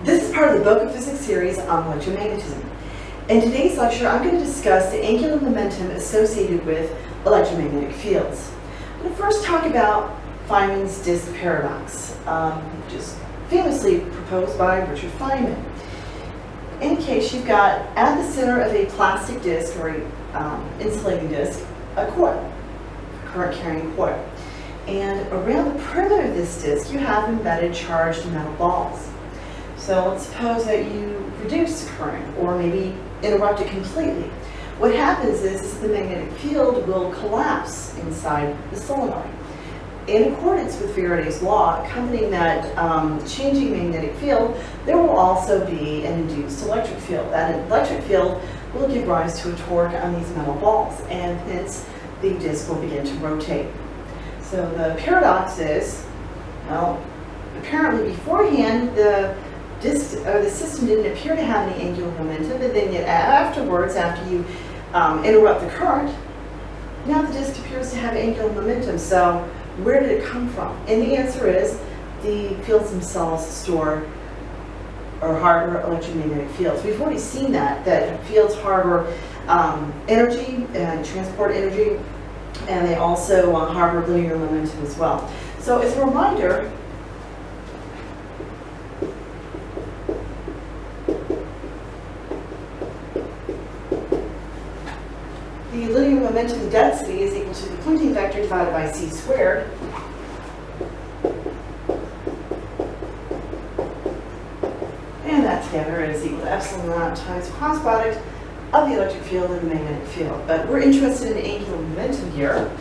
This is part of the BocaPhysics series on electromagnetism. In today's lecture, I'm going to discuss the angular momentum associated with electromagnetic fields. I'm going to first talk about Feynman's disk paradox, which is famously proposed by Richard Feynman. In case you've got at the center of a plastic disk or an insulating disk, a coil, a current-carrying coil. And around the perimeter of this disk, you have embedded charged metal balls. So let's suppose that you reduce the current or maybe interrupt it completely. What happens is the magnetic field will collapse inside the solenoid. In accordance with Faraday's law, accompanying that changing magnetic field, there will also be an induced electric field. That electric field will give rise to a torque on these metal balls, and hence the disk will begin to rotate. So the paradox is, well, apparently beforehand the disk or the system didn't appear to have any angular momentum, but then yet afterwards, after you interrupt the current, now the disk appears to have angular momentum. So where did it come from? And the answer is the fields themselves store or harbor electromagnetic fields. We've already seen that fields harbor energy and transport energy, and they also harbor linear momentum as well. So as a reminder, the linear momentum density is equal to the Poynting vector divided by c squared. And that together is equal to epsilon naught times the cross product of the electric field and the magnetic field. But we're interested in angular momentum here.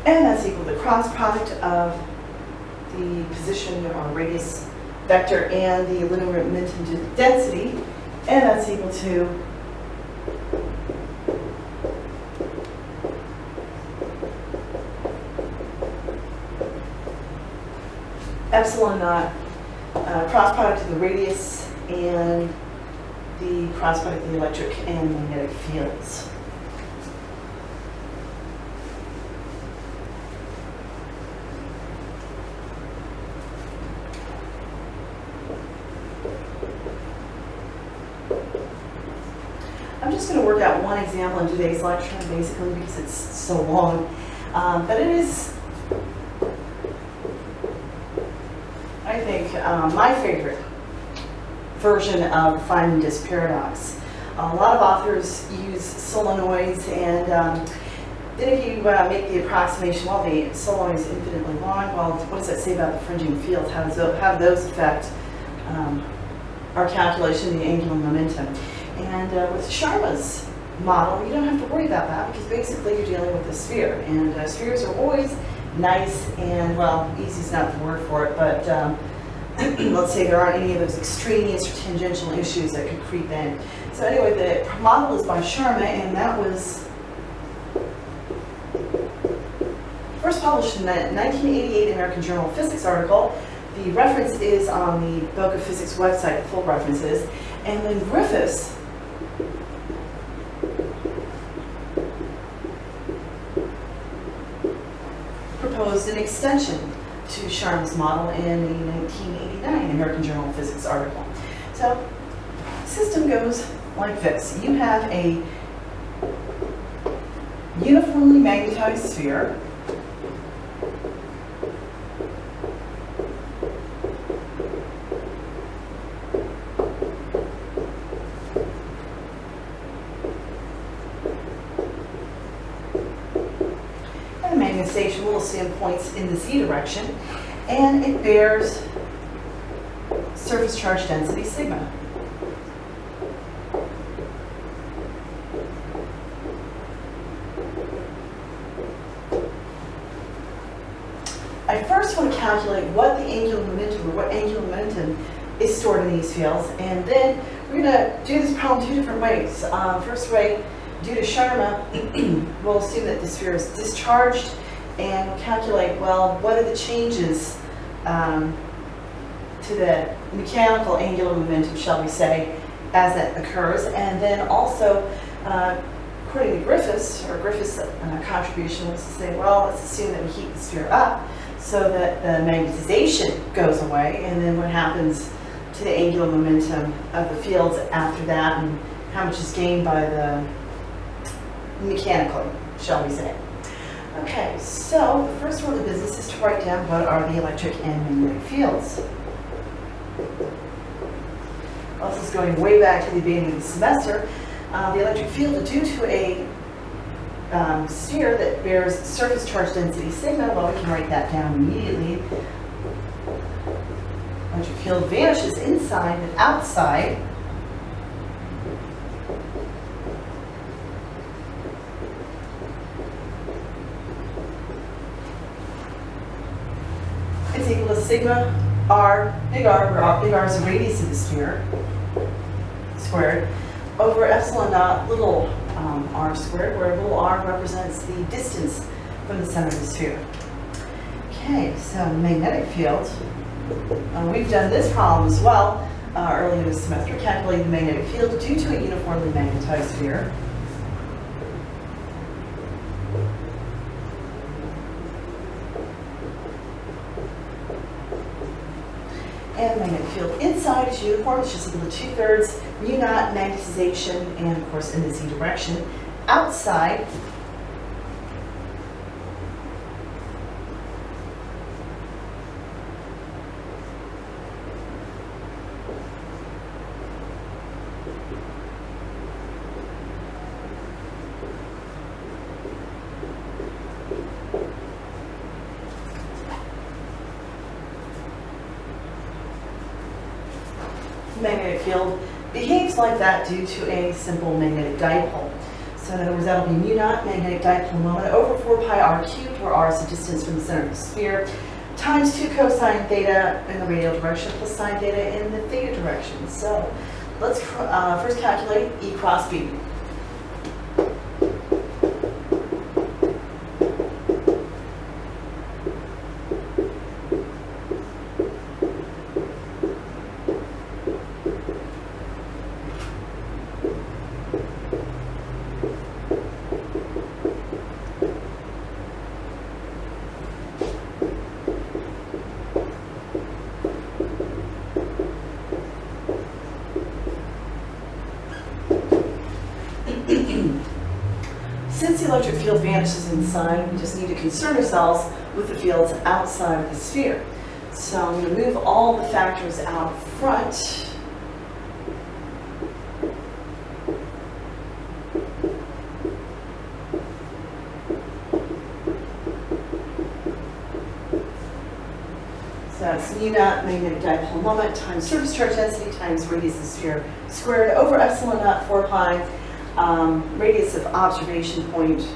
And that's equal to the cross product of the position or radius vector and the linear momentum density, and that's equal to epsilon naught cross product of the radius and the cross product of the electric and magnetic fields. I'm just going to work out one example in today's lecture, basically because it's so long. But it is, I think, my favorite version of Feynman disk paradox. A lot of authors use solenoids, and then if you make the approximation, well, the solenoid is infinitely long. Well, what does that say about the fringing fields? How do those affect our calculation of the angular momentum? And with Sharma's model, you don't have to worry about that because basically you're dealing with a sphere. And spheres are always nice and, well, easy is not the word for it, but let's say there aren't any of those extraneous or tangential issues that could creep in. So anyway, the model is by Sharma, and that was first published in the 1988 American Journal of Physics article. The reference is on the BocaPhysics website, the full references. And then Griffiths proposed an extension to Sharma's model in the 1989 American Journal of Physics article. So the system goes like this. You have a uniformly magnetized sphere . Station will assume points in the z direction, and it bears surface charge density sigma. I first want to calculate what the angular momentum or what angular momentum is stored in these fields, and then we're going to do this problem two different ways. First way, due to Sharma, we'll assume that the sphere is discharged, and we'll calculate, well, what are the changes to the mechanical angular momentum, shall we say, as it occurs. And then also, according to Griffiths contribution was to say, well, let's assume that we heat the sphere up so that the magnetization goes away, and then what happens to the angular momentum of the fields after that, and how much is gained by the mechanically, shall we say. Okay, so the first order of business is to write down what are the electric and magnetic fields. Well, this is going way back to the beginning of the semester. The electric field, due to a sphere that bears surface charge density sigma, well, we can write that down immediately. Electric field vanishes inside and outside. It's equal to sigma r, big R, where big R is the radius of the sphere, squared, over epsilon naught little r squared, where little r represents the distance from the center of the sphere. Okay, so magnetic field. We've done this problem as well earlier this semester, calculating the magnetic field due to a uniformly magnetized sphere. And the magnetic field inside is uniform, it's just equal to 2/3 mu naught magnetization, and of course in the z direction. Outside, the magnetic field behaves like that due to a simple magnetic dipole. So in other words, that'll be mu naught magnetic dipole moment over 4 pi r cubed, where r is the distance from the center of the sphere, times 2 cosine theta in the radial direction plus sine theta in the theta direction. So let's first calculate E cross B. Since the electric field vanishes inside, we just need to concern ourselves with the fields outside of the sphere. So I'm going to move all the factors out front. So that's mu naught magnetic dipole moment times surface charge density times radius of the sphere squared over epsilon naught 4 pi. Radius of observation point,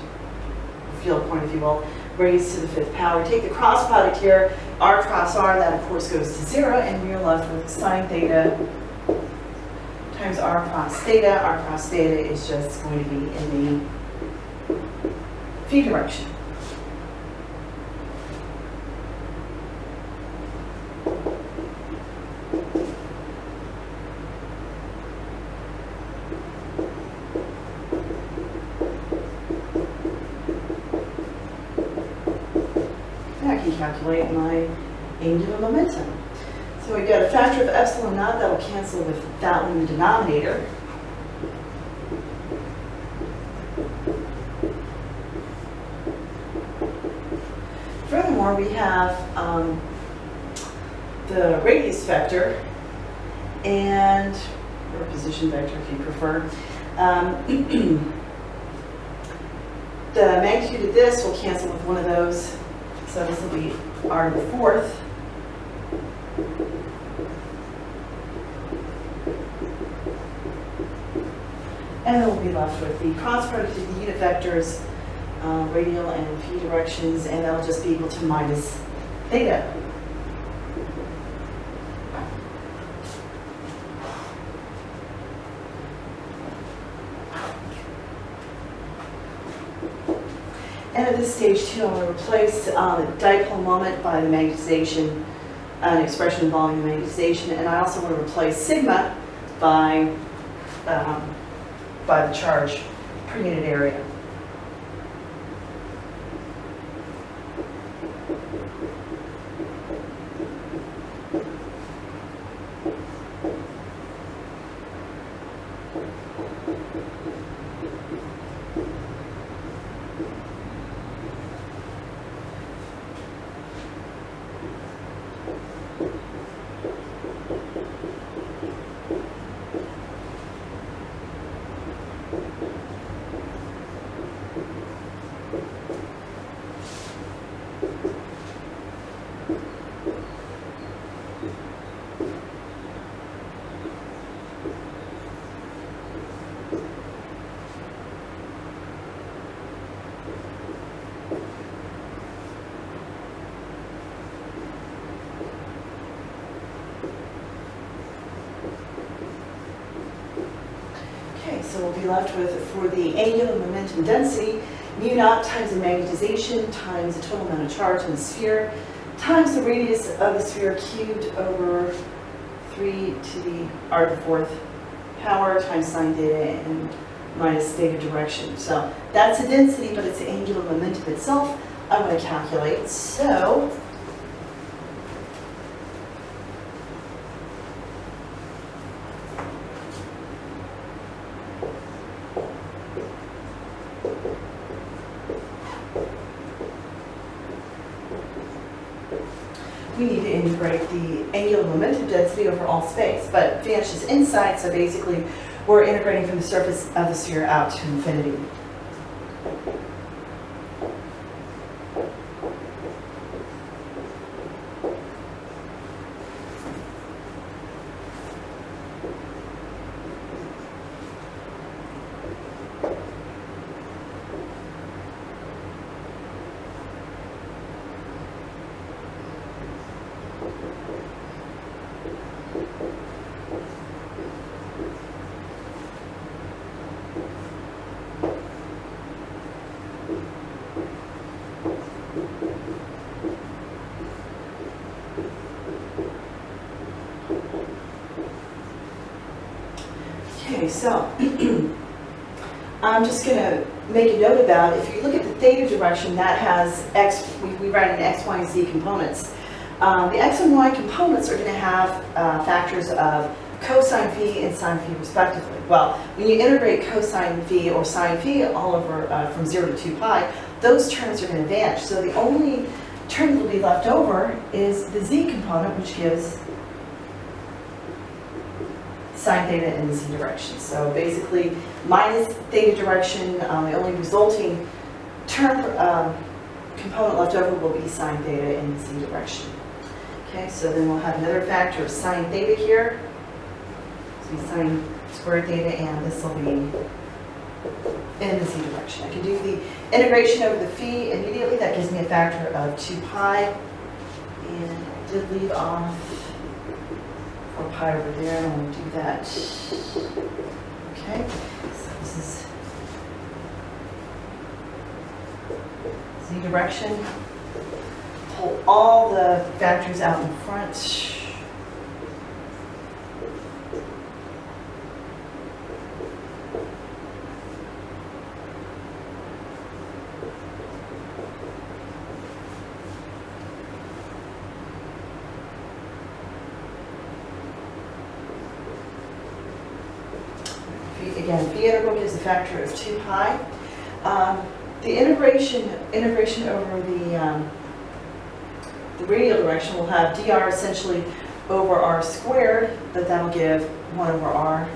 field point if you will, raised to the 5th power. Take the cross product here, r cross r, that of course goes to 0, and we are left with sine theta times r cross theta. R cross theta is just going to be in the phi direction. Calculate my angular momentum. So we got a factor of epsilon naught that will cancel with that one in the denominator. Furthermore, we have the radius vector and, or position vector if you prefer. The magnitude of this will cancel with one of those. So this will be r to the 4th. And then we'll be left with the cross product of the unit vectors, radial and phi directions, and that'll just be equal to minus theta. And at this stage too, I'm going to replace the dipole moment by the magnetization an expression involving the magnetization, and I also want to replace sigma by the charge per unit area. So we'll be left with, for the angular momentum density, mu naught times the magnetization times the total amount of charge in the sphere times the radius of the sphere cubed over 3 to the r to the 4th power times sine theta and minus theta direction. So that's the density, but it's the angular momentum itself I want to calculate. So we need to integrate the angular momentum density over all space, but it vanishes inside, so basically we're integrating from the surface of the sphere out to infinity. Okay, so I'm just going to make a note about, if you look at the theta direction, that has x, we write in x, y, and z components. The x and y components are going to have factors of cosine phi and sine phi respectively. Well, when you integrate cosine phi or sine phi all over from 0 to 2 pi, those terms are going to vanish. So the only term that will be left over is the z component, which gives sine theta in the z direction. So basically, minus theta direction, the only resulting term component left over will be sine theta in the z direction. Okay, so then we'll have another factor of sine theta here. So we sine squared theta, and this will be in the z direction. I can do the integration over the phi immediately. That gives me a factor of 2 pi. And I did leave off 4 pi over there, and we'll do that. Okay, so this is z direction. Pull all the factors out in front. Again, phi integral gives a factor of 2 pi. The integration over the radial direction will have dr essentially over r squared, but that'll give 1 over r,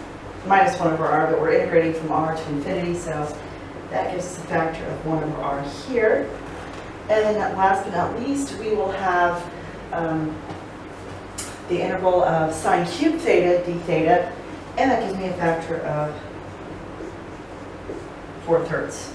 minus 1 over r, but we're integrating from r to infinity, so that gives us a factor of 1 over r here. And then last but not least, we will have the integral of sine cubed theta d theta, and that gives me a factor of 4/3.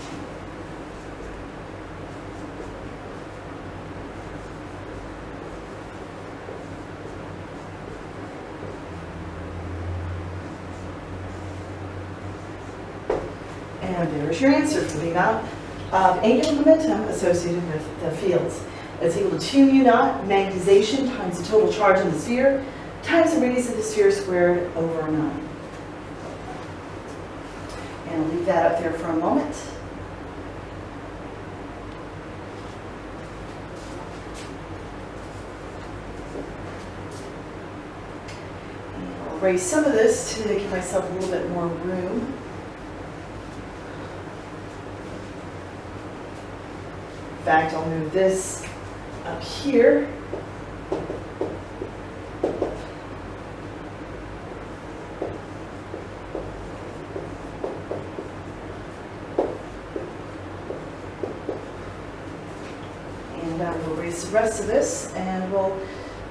And there's your answer for the amount of angular momentum associated with the fields. That's equal to 2 mu naught magnetization times the total charge on the sphere times the radius of the sphere squared over 9. And I'll leave that up there for a moment. And I'll erase some of this to give myself a little bit more room. In fact, I'll move this up here. And we'll erase the rest of this, and we'll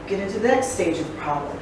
get into the next stage of the problem.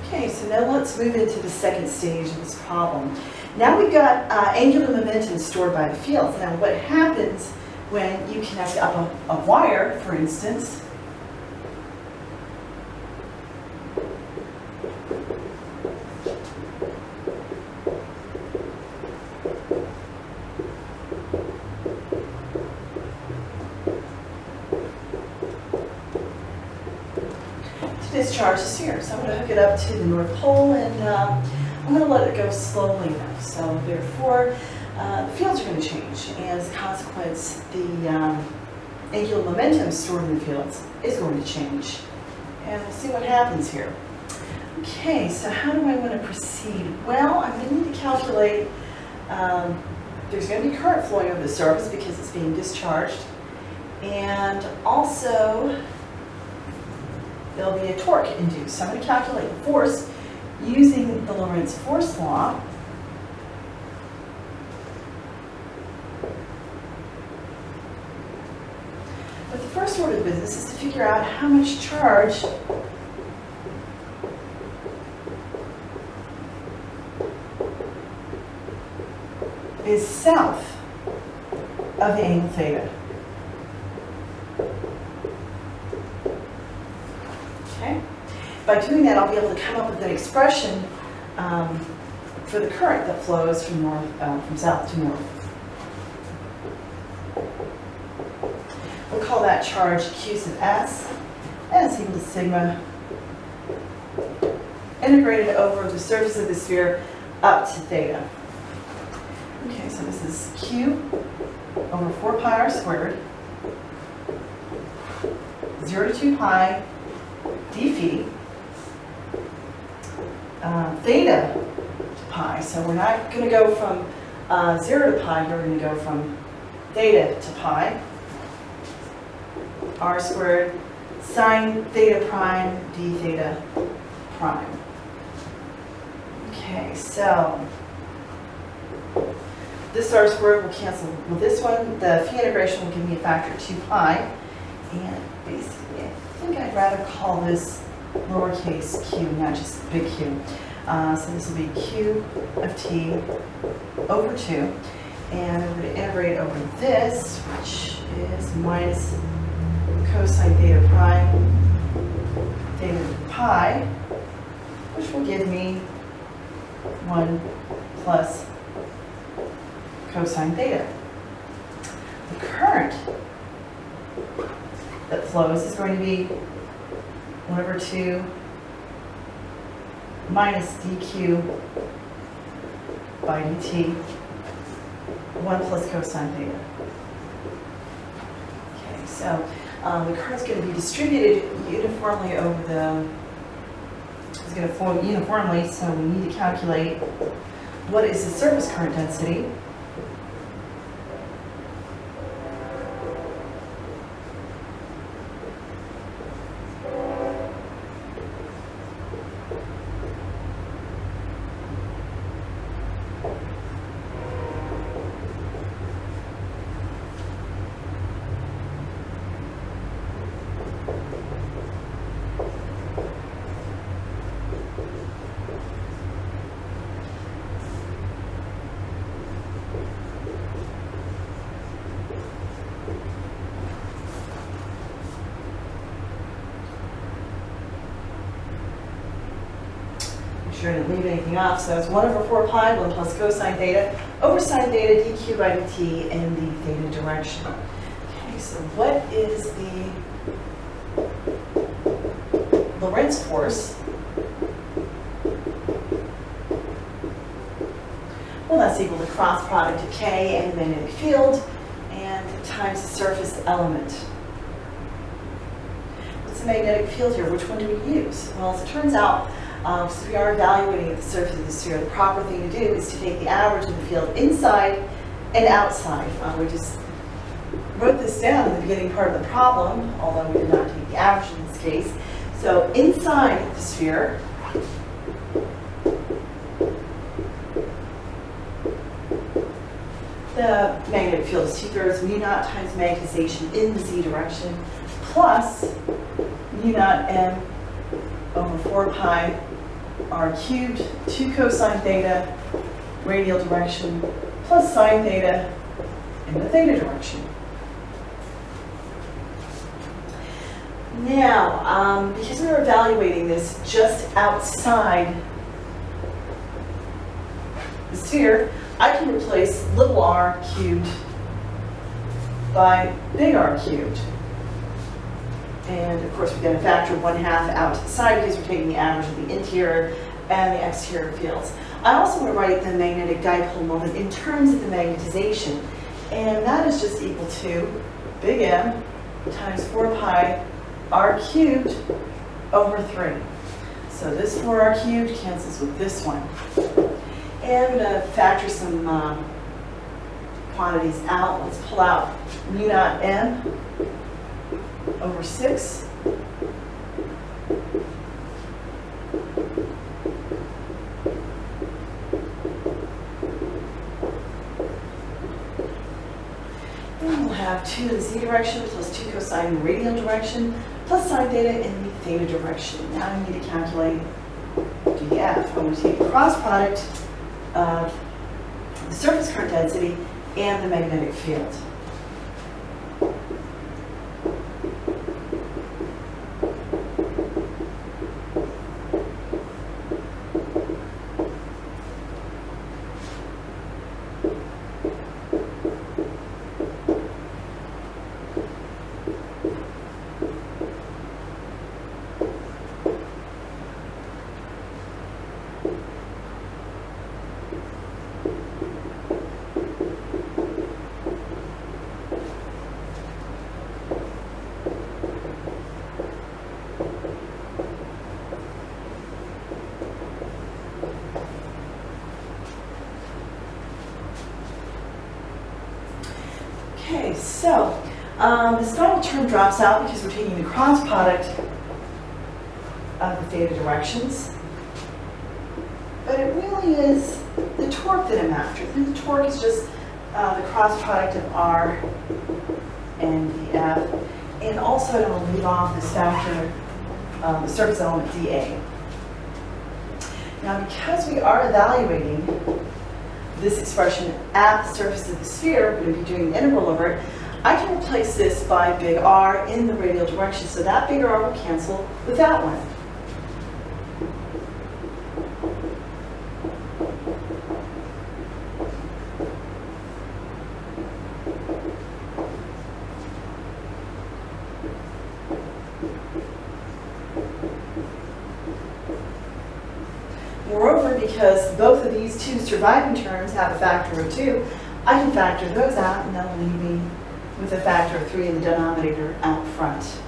Okay, so now let's move into the second stage of this problem. Now we've got angular momentum stored by the fields. Now what happens when you connect up a wire, for instance, discharge the sphere. So I'm going to hook it up to the North Pole, and I'm going to let it go slowly enough. So therefore, the fields are going to change, and as a consequence, the angular momentum stored in the fields is going to change. And we'll see what happens here. Okay, so how do I want to proceed? Well, I'm going to need to calculate, there's going to be current flowing over the surface because it's being discharged, and also there'll be a torque induced. So I'm going to calculate the force using the Lorentz Force law. But the first order of business is to figure out how much charge is south of the angle theta. Okay? By doing that, I'll be able to come up with an expression for the current that flows from from south to north. We'll call that charge Q sub S, and it's equal to sigma integrated over the surface of the sphere up to theta. Okay, so this is Q over 4 pi r squared, 0 to 2 pi d phi, theta to pi. So we're not going to go from 0 to pi, we're going to go from theta to pi. R squared sine theta prime d theta prime. Okay, so this r squared will cancel with this one. The phi integration will give me a factor of 2 pi. And basically, I think I'd rather call this lowercase q, not just big Q. So this will be q of t over 2. And I'm going to integrate over this, which is minus cosine theta prime theta pi, which will give me 1 plus cosine theta. The current that flows is going to be 1 over 2 minus dq by dt, 1 plus cosine theta. Okay, so the current is going to be distributed uniformly over the, it's going to flow uniformly, so we need to calculate what is the surface current density. sure I didn't leave anything off. So it's 1 over 4 pi, 1 plus cosine theta over sine theta dq by dt in the theta direction. Okay, so what is the Lorentz force? Well, that's equal to cross product of K and the magnetic field and times the surface element. What's the magnetic field here? Which one do we use? Well, as it turns out, since we are evaluating the surface of the sphere, the proper thing to do is to take the average of the field inside and outside. We just wrote this down in the beginning part of the problem, although we did not take the average in this case. So inside the sphere, the magnetic field is 2/3 mu naught times magnetization in the z direction plus mu naught m over 4 pi r cubed 2 cosine theta radial direction plus sine theta in the theta direction. Now, because we were evaluating this just outside the sphere, I can replace little r cubed by big R cubed. And of course, we're going to factor 1/2 out to the side because we're taking the average of the interior and the exterior fields. I also want to write the magnetic dipole moment in terms of the magnetization. And that is just equal to big M times 4 pi R cubed over 3. So this 4R cubed cancels with this one. And I'm going to factor some quantities out. Let's pull out mu naught m over 6. And we'll have 2 in the z direction plus 2 cosine in the radial direction plus sine theta in the theta direction. Now I need to calculate dF. I'm going to take the cross product of the surface current density and the magnetic field. Okay, so this final term drops out because we're taking the cross product of the theta directions. But it really is the torque that I'm after. And the torque is just the cross product of R and dF. And also I don't want to leave off this factor, the surface element dA. Now because we are evaluating this expression at the surface of the sphere, we're going to be doing the integral over it, I can replace this by big R in the radial direction, so that big R will cancel with that one. Moreover, because both of these two surviving terms have a factor of 2, I can factor those out, and that'll leave me with a factor of 3 in the denominator out front.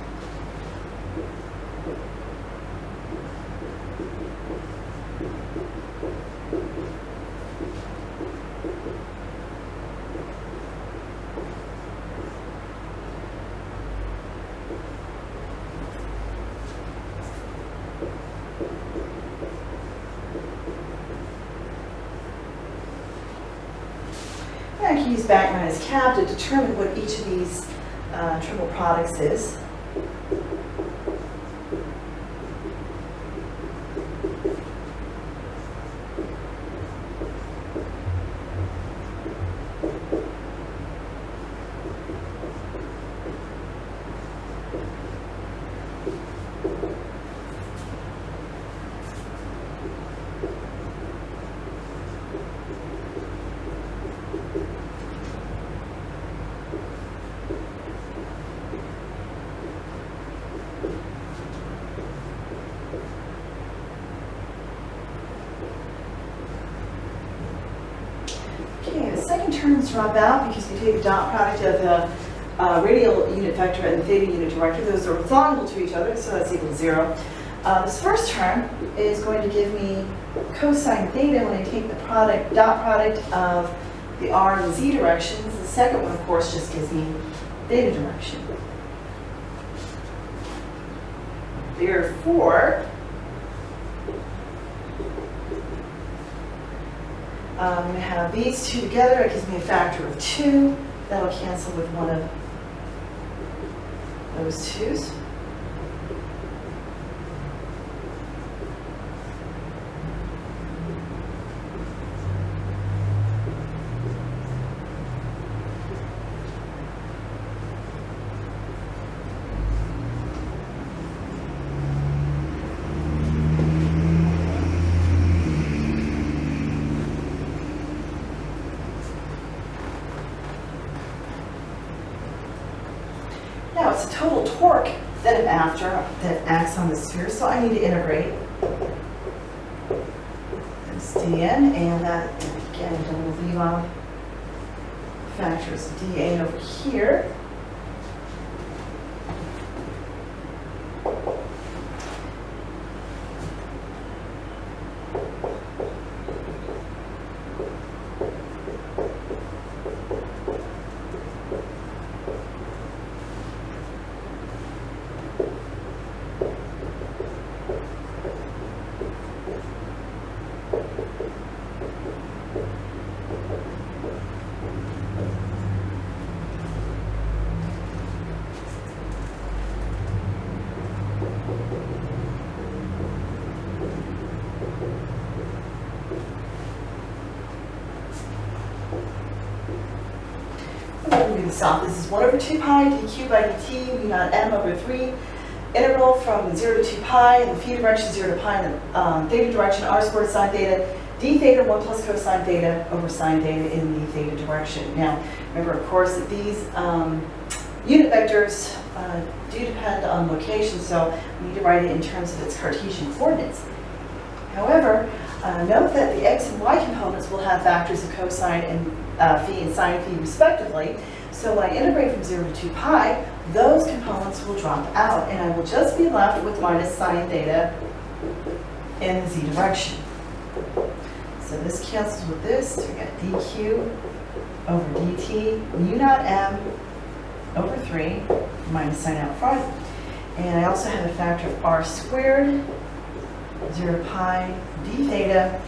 I can use back minus cap to determine what each of these triple products is. terms drop out because we take the dot product of the radial unit vector and the theta unit director. Those are orthogonal to each other, so that's equal to 0. This first term is going to give me cosine theta when I take the dot product of the r and the z directions. The second one, of course, just gives me theta direction. Therefore, I'm going to have these two together. It gives me a factor of 2. That'll cancel with one of those 2's. Now it's the total torque that I'm after that acts on the sphere, so I need to integrate this dn, and that, again, we'll leave off factors dA over here. This is 1 over 2 pi dq by dt, v naught m over 3, integral from 0 to 2 pi in the phi direction, 0 to pi in the theta direction, r squared sine theta, d theta 1 plus cosine theta over sine theta in the theta direction. Now, remember, of course, that these unit vectors do depend on location, so we need to write it in terms of its Cartesian coordinates. However, note that the x and y components will have factors of cosine and phi and sine phi respectively. So when I integrate from 0 to 2 pi, those components will drop out, and I will just be left with minus sine theta in the z direction. So this cancels with this. So we got dq over dt, mu naught m over 3 minus sine out front. And I also have a factor of r squared, 0 to pi, d theta,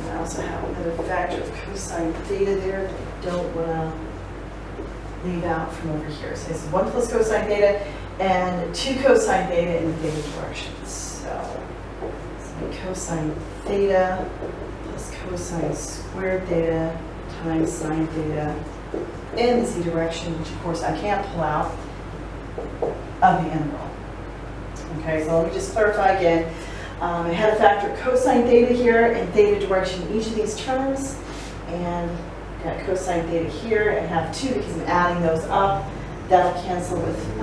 I also have another factor of cosine theta there that I don't want to leave out from over here. So it's 1 plus cosine theta and 2 cosine theta in the theta direction. So it's my cosine theta plus cosine squared theta times sine theta in the z direction, which of course I can't pull out of the integral. Okay, so let me just clarify again. I had a factor of cosine theta here and theta direction in each of these terms, and got cosine theta here. I have 2 because I'm adding those up. That'll cancel with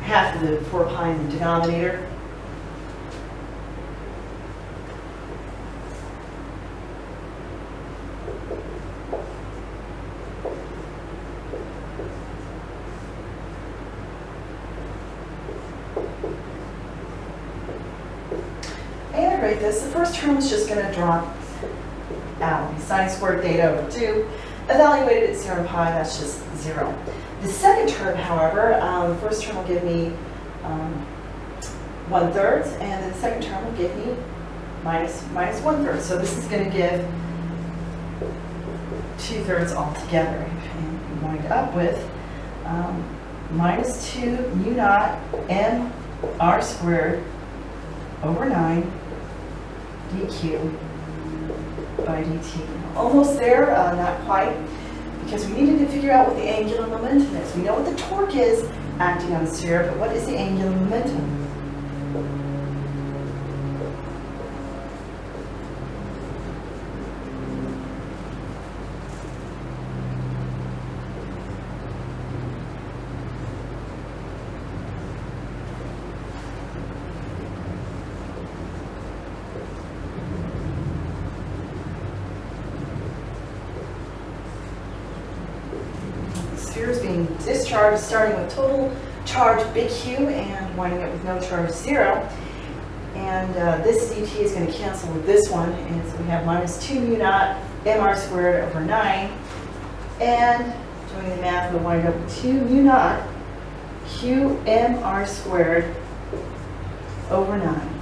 half of the 4 pi in the denominator. This, the first term is just going to drop out. Sine squared theta over 2. Evaluated at 0 pi, that's just 0. The second term, however, the first term will give me 1/3, and then the second term will give me minus 1/3. So this is going to give 2/3 altogether. And we wind up with minus 2 mu naught m r squared over 9 dq by dt. Almost there, not quite, because we needed to figure out what the angular momentum is. We know what the torque is acting on the sphere, but what is the angular momentum? sphere is being discharged, starting with total charge big Q and winding up with no charge 0. And this dt is going to cancel with this one, and so we have minus 2 mu naught mr squared over 9. And doing the math, we'll wind up with 2 mu naught q mr squared over 9.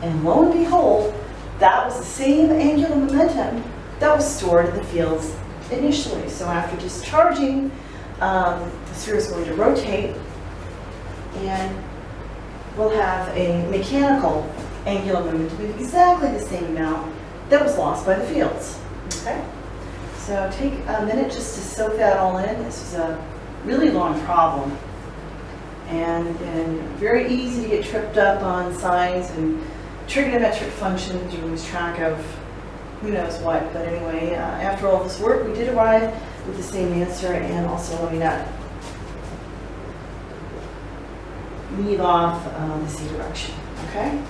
And lo and behold, that was the same angular momentum that was stored in the fields initially. So after discharging, the sphere is going to rotate, and we'll have a mechanical angular momentum of exactly the same amount that was lost by the fields. Okay? So take a minute just to soak that all in. This is a really long problem, and very easy to get tripped up on signs and trigonometric functions. You lose track of who knows what. But anyway, after all this work, we did arrive with the same answer, and also let me not leave off the z direction. Okay?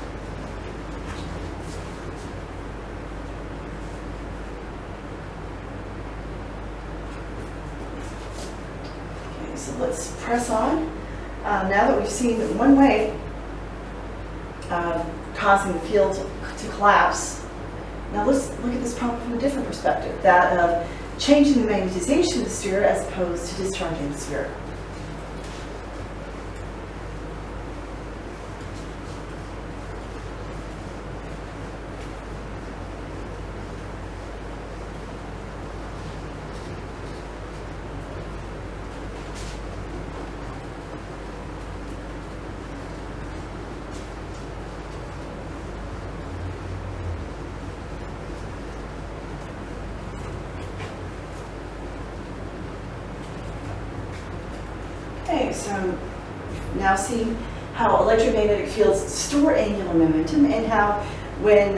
So let's press on. Now that we've seen one way of causing the field to collapse, now let's look at this problem from a different perspective, that of changing the magnetization of the sphere as opposed to discharging the sphere. Okay, so now see how electromagnetic fields store angular momentum, and how when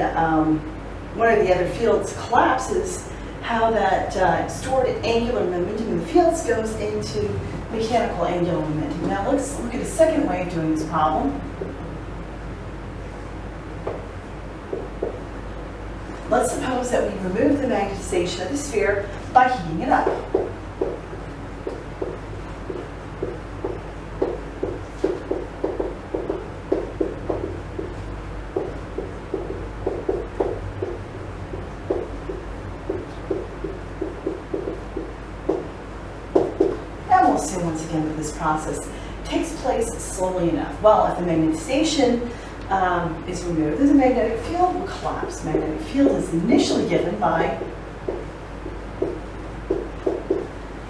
one of the other fields collapses, how that stored angular momentum in the fields goes into mechanical angular momentum. Now let's look at a second way of doing this problem. Let's suppose that we remove the magnetization of the sphere by heating it up. Once again that this process takes place slowly enough. Well, if the magnetization is removed, then the magnetic field will collapse. Magnetic field is initially given by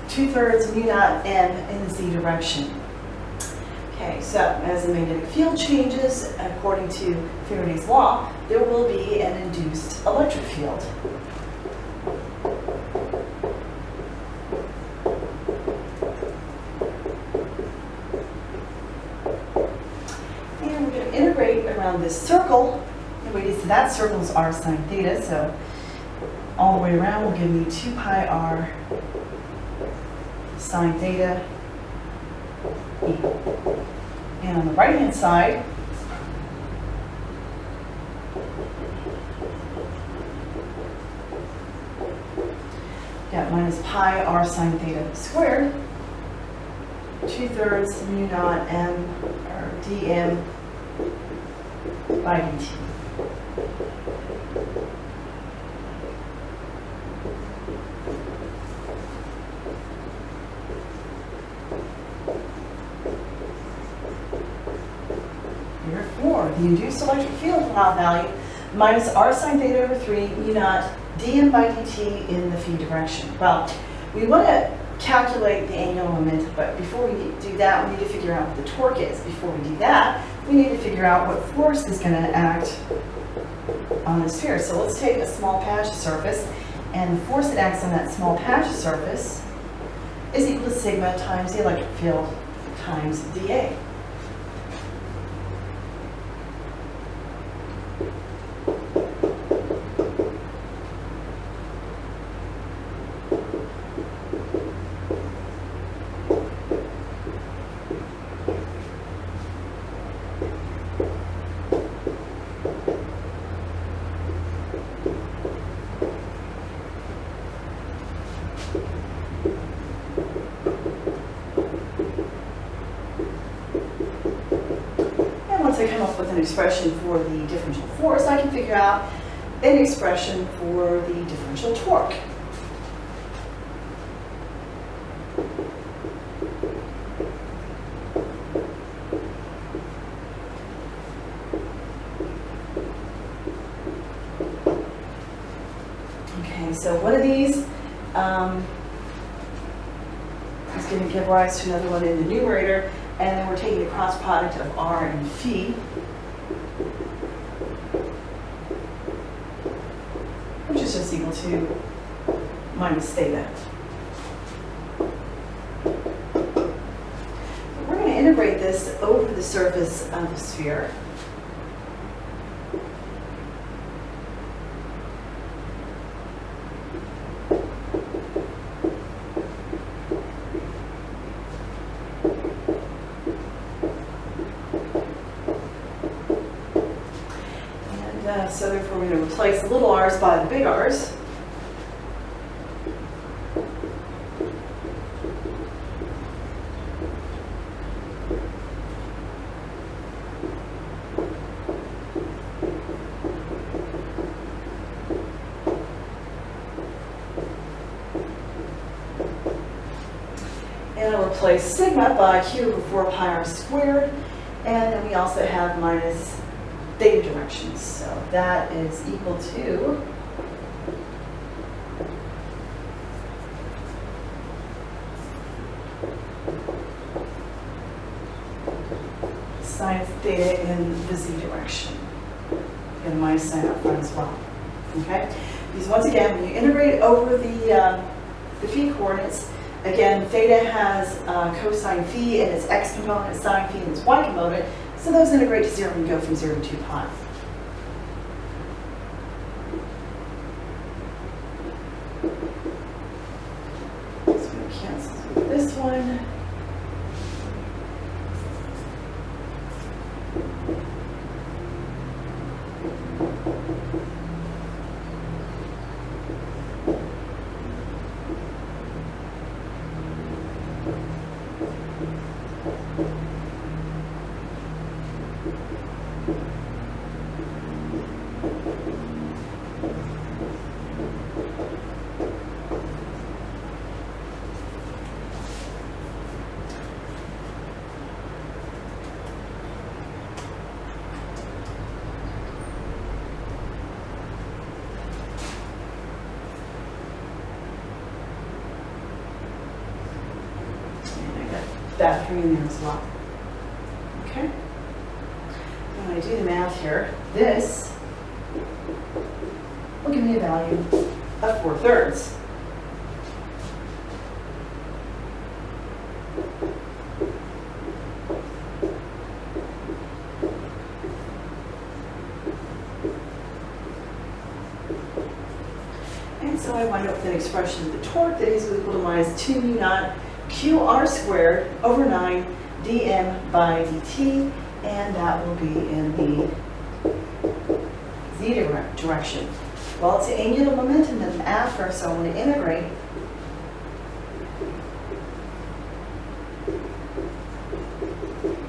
2/3 mu naught m in the z direction. Okay, so as the magnetic field changes, according to Faraday's law, there will be an induced electric field. Integrate around this circle. The radius of that circle is r sine theta, so all the way around will give me 2 pi r sine theta e. And on the right hand side, got minus pi r sine theta squared, 2/3 mu naught m or dm by dt. Therefore, the induced electric field will have value minus r sine theta over 3 mu naught dm by dt in the phi direction. Well, we want to calculate the angular momentum, but before we do that, we need to figure out what the torque is. Before we do that, we need to figure out what force is going to act on the sphere. So let's take a small patch surface, and the force that acts on that small patch surface is equal to sigma times the electric field times dA. I come up with an expression for the differential force, I can figure out an expression for the differential torque. Okay, so one of these is going to give rise to another one in the numerator, and then we're taking the cross product of r and phi, which is just equal to minus theta. We're going to integrate this over the surface of the sphere. So therefore we're going to replace the little r's by the big R's. And I'll replace sigma by q over 4 pi r squared, and then we also have minus theta directions. So that is equal to sine theta in the z direction, and minus sign up front as well. Okay? Because once again, when you integrate over the phi coordinates, again, theta has cosine phi in its x component, sine phi in its y component. So those integrate to 0 and go from 0 to 2 pi. So I'm going to cancel with this one. That 3 in there as well. Okay? When I do the math here, this will give me a value of 4/3. And so I wind up with an expression of the torque that is equal to minus 2 mu naught qr squared over 9 dm by dt, and that will be in the z direction. Well, it's the angular momentum that I'm after, so I'm going to integrate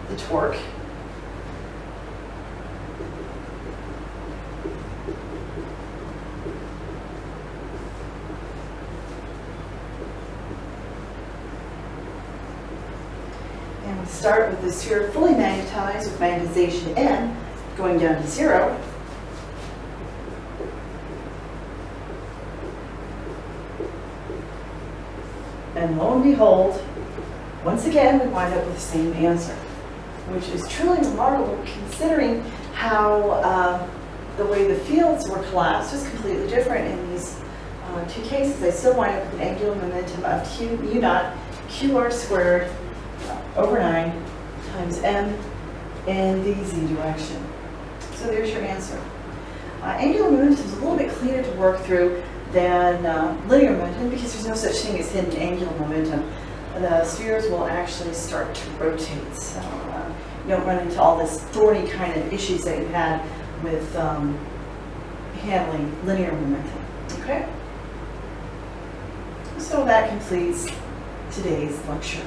the torque start with the sphere fully magnetized with magnetization n going down to 0. And lo and behold, once again, we wind up with the same answer, which is truly remarkable considering how the way the fields were collapsed was completely different in these two cases. I still wind up with an angular momentum of q mu naught qr squared over 9 times m in the z direction. So there's your answer. Angular momentum is a little bit cleaner to work through than linear momentum because there's no such thing as hidden angular momentum. The spheres will actually start to rotate, so you don't run into all this thorny kind of issues that you had with handling linear momentum. Okay? So that completes today's lecture.